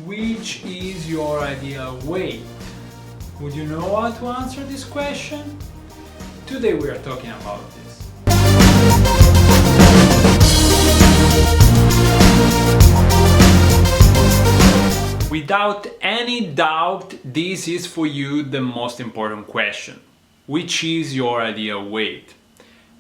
Which is your ideal weight? Would you know how to answer this question? Today we are talking about this. Without any doubt, this is for you the most important question. Which is your ideal weight?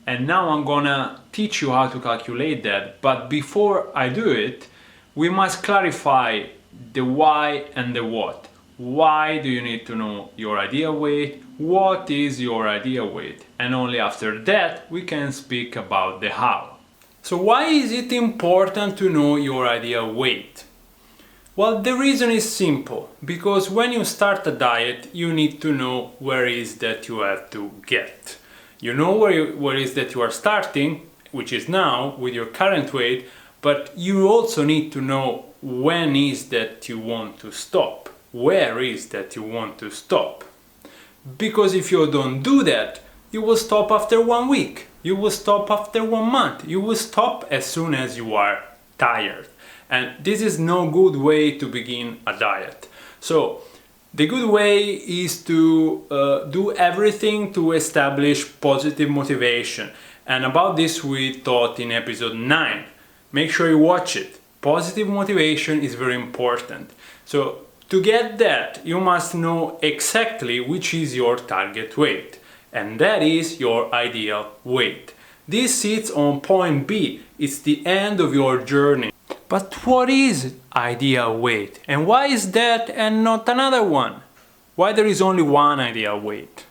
And now I'm gonna teach you how to calculate that, but before I do it, we must clarify the why and the what. Why do you need to know your ideal weight? What is your ideal weight? And only after that we can speak about the how. So why is it important to know your ideal weight? Well, the reason is simple, because when you start a diet you need to know where is that you have to get. You know where is that you are starting, which is now with your current weight, but you also need to know when is that you want to stop. Where is that you want to stop? Because if you don't do that, you will stop after 1 week, you will stop after 1 month, you will stop as soon as you are tired. And this is no good way to begin a diet. So the good way is to do everything to establish positive motivation. And about this we taught in episode 9. Make sure you watch it. Positive motivation is very important. So to get that, you must know exactly which is your target weight. And that is your ideal weight. This sits on point B. It's the end of your journey. But what is ideal weight? And why is that and not another one? Why there is only one ideal weight?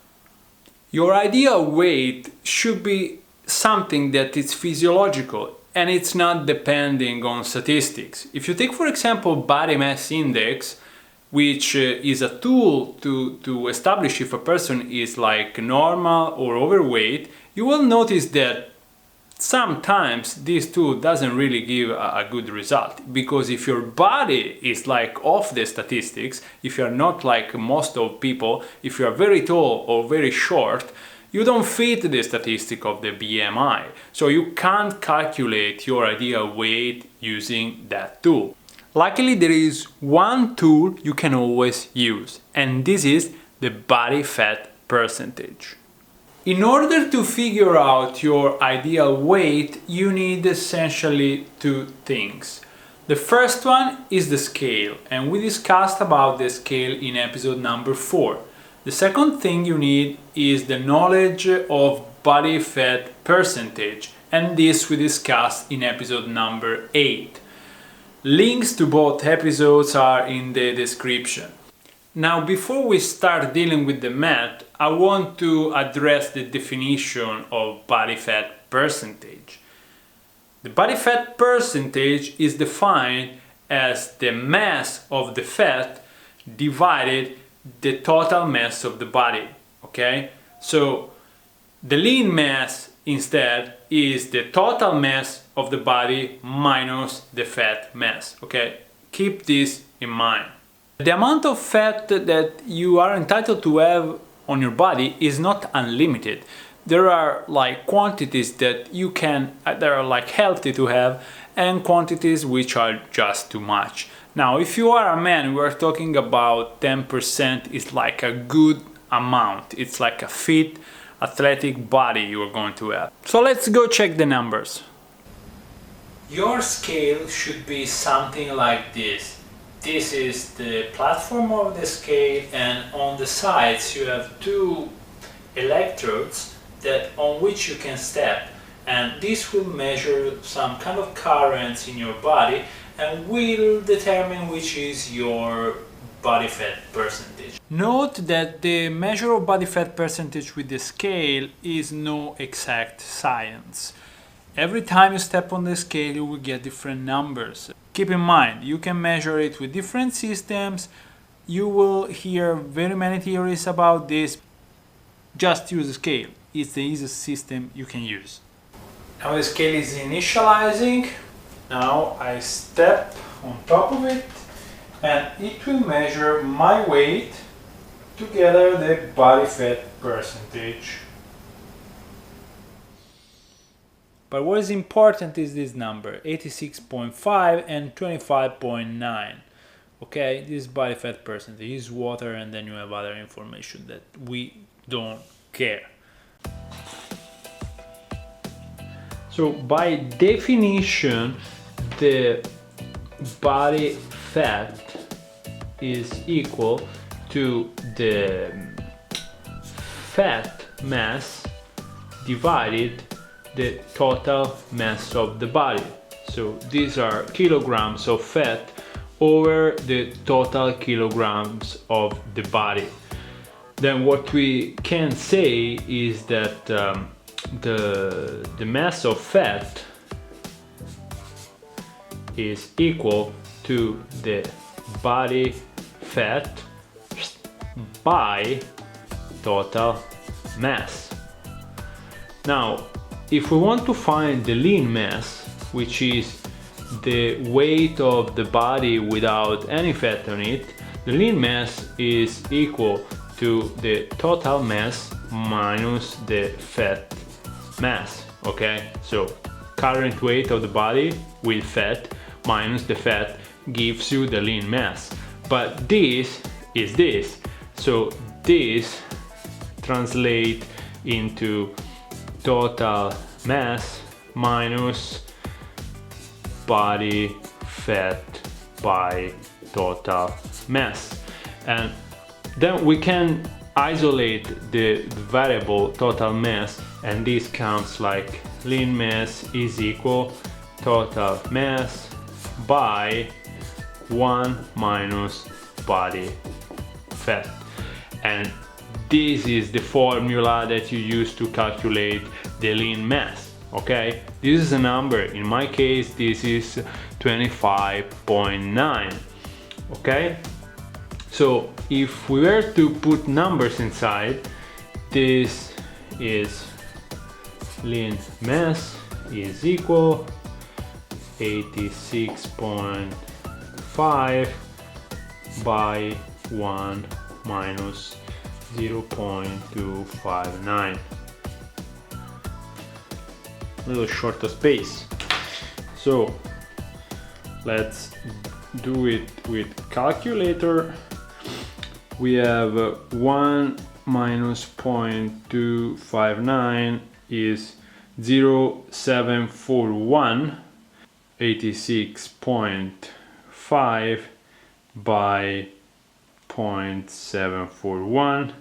Your ideal weight should be something that is physiological and it's not depending on statistics. If you take, for example, body mass index, which is a tool to establish if a person is like normal or overweight, you will notice that sometimes this tool doesn't really give a good result, because if your body is like off the statistics, if you're not like most of people, if you are very tall or very short, you don't fit the statistic of the BMI, so you can't calculate your ideal weight using that tool. Luckily there is one tool you can always use, and this is the body fat percentage. In order to figure out your ideal weight, you need essentially two things. The first one is the scale, and we discussed about the scale in episode number 4. The second thing you need is the knowledge of body fat percentage, and this we discussed in episode number 8. Links to both episodes are in the description. Now, before we start dealing with the math, I want to address the definition of body fat percentage. The body fat percentage is defined as the mass of the fat divided the total mass of the body, okay? So the lean mass instead is the total mass of the body minus the fat mass, okay? Keep this in mind. The amount of fat that you are entitled to have on your body is not unlimited. There are like quantities that you can, that are like healthy to have, and quantities which are just too much. Now, if you are a man, we are talking about 10% is like a good amount. It's like a fit, athletic body you are going to have. So let's go check the numbers. Your scale should be something like this. This is the platform of the scale, and on the sides you have 2 electrodes on which you can step, and this will measure some kind of currents in your body and will determine which is your body fat percentage. Note that the measure of body fat percentage with the scale is no exact science. Every time you step on the scale you will get different numbers. Keep in mind, you can measure it with different systems. You will hear very many theories about this. Just use the scale. It's the easiest system you can use. Now the scale is initializing. Now I step on top of it and it will measure my weight together the body fat percentage. But what is important is this number, 86.5 and 25.9. Okay, this is body fat percentage, this is water, and then you have other information that we don't care. So by definition, the body fat is equal to the fat mass divided the total mass of the body. So these are kilograms of fat over the total kilograms of the body. Then what we can say is that the mass of fat is equal to the body fat by total mass. Now, if we want to find the lean mass, which is the weight of the body without any fat on it, the lean mass is equal to the total mass minus the fat mass. Okay, so current weight of the body with fat minus the fat gives you the lean mass. But this is this, so this translates into total mass minus body fat by total mass. And then we can isolate the variable total mass, and this comes like lean mass is equal total mass by 1 minus body fat. And this is the formula that you use to calculate the lean mass. Okay, this is a number. In my case, this is 25.9. Okay, so if we were to put numbers inside, this is lean mass is equal 86.5 by 1 minus 0.259. Little short of space. So let's do it with calculator. We have 1 minus 0.259 is 0.741. 86.5 by 0.741,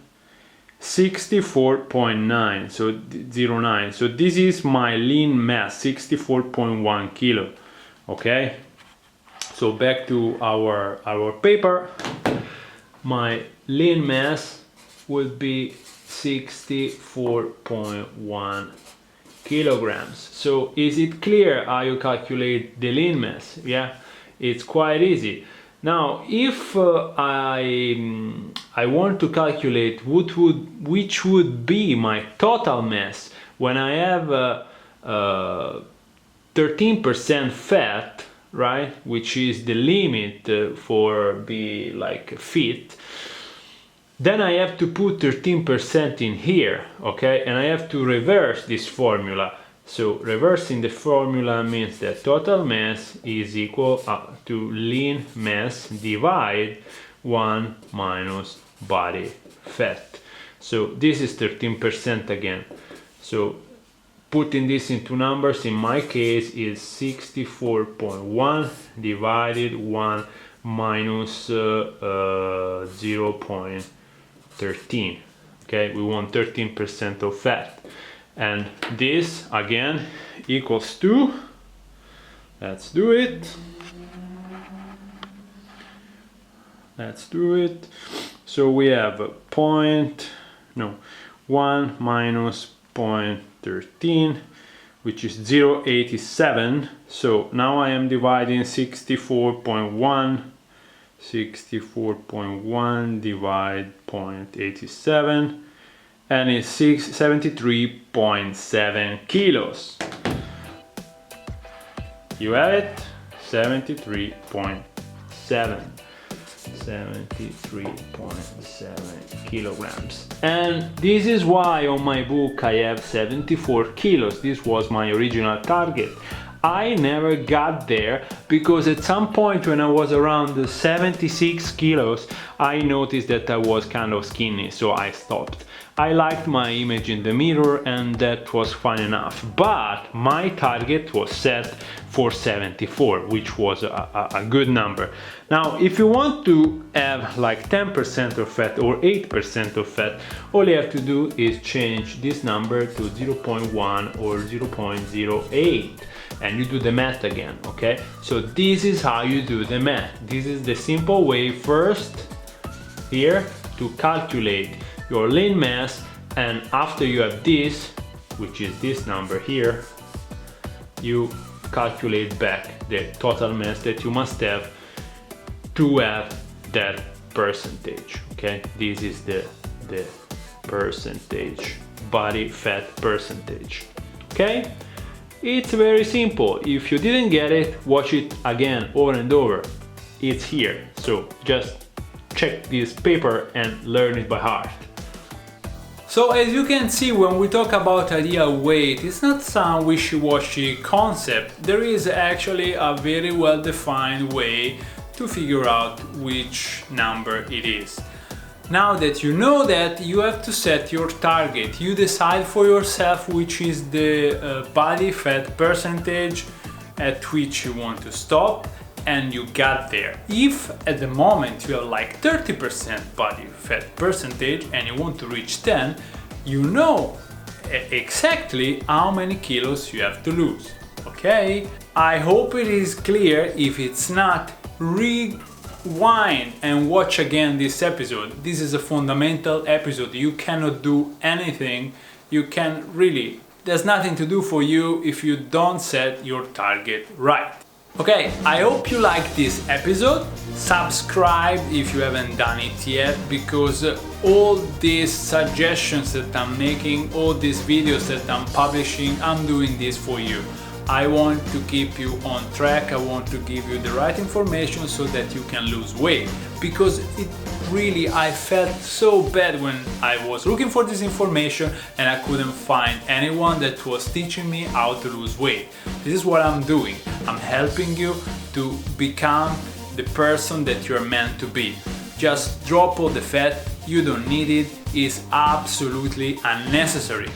64.9, so 0.9. So this is my lean mass, 64.1 kilo. Okay, so back to our paper. My lean mass would be 64.1 kilograms. So is it clear how you calculate the lean mass? Yeah, it's quite easy. Now, if I want to calculate which would be my total mass when I have 13% fat, right, which is the limit for be like fit, then I have to put 13% in here, okay, and I have to reverse this formula. So reversing the formula means that total mass is equal to lean mass divide 1 minus body fat. So this is 13% again. So putting this into numbers, in my case, is 64.1 divided 1 minus 0.13. Okay, we want 13% of fat. And this again equals to, let's do it. So we have 1 minus 0.13, which is 0.87. So now I am dividing 64.1 divide 0.87, and it's 73.7 kilos. You have it, 73.7 kilograms. And this is why on my book I have 74 kilos. This was my original target. I never got there because at some point when I was around the 76 kilos, I noticed that I was kind of skinny, so I stopped. I liked my image in the mirror and that was fine enough, but my target was set for 74, which was a good number. Now, if you want to have like 10% of fat or 8% of fat, all you have to do is change this number to 0.1 or 0.08 and you do the math again, okay? So this is how you do the math. This is the simple way first here to calculate your lean mass, and after you have this, which is this number here, you calculate back the total mass that you must have to have that percentage, okay? This is the percentage, body fat percentage, okay? It's very simple. If you didn't get it, watch it again over and over. It's here, so just check this paper and learn it by heart. So as you can see, when we talk about ideal weight, it's not some wishy-washy concept. There is actually a very well-defined way to figure out which number it is. Now that you know that, you have to set your target. You decide for yourself which is the body fat percentage at which you want to stop, and you got there. If at the moment you have like 30% body fat percentage and you want to reach 10, you know exactly how many kilos you have to lose, okay? I hope it is clear. If it's not, rewind and watch again this episode. This is a fundamental episode. You cannot do anything. You can really, there's nothing to do for you if you don't set your target right. Okay, I hope you liked this episode. Subscribe if you haven't done it yet, because all these suggestions that I'm making, all these videos that I'm publishing, I'm doing this for you. I want to keep you on track. I want to give you the right information so that you can lose weight, because it really, I felt so bad when I was looking for this information and I couldn't find anyone that was teaching me how to lose weight. This is what I'm doing. I'm helping you to become the person that you're meant to be. Just drop all the fat. You don't need it. It's absolutely unnecessary.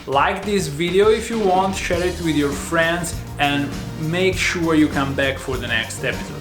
Like this video if you want, share it with your friends, and make sure you come back for the next episode.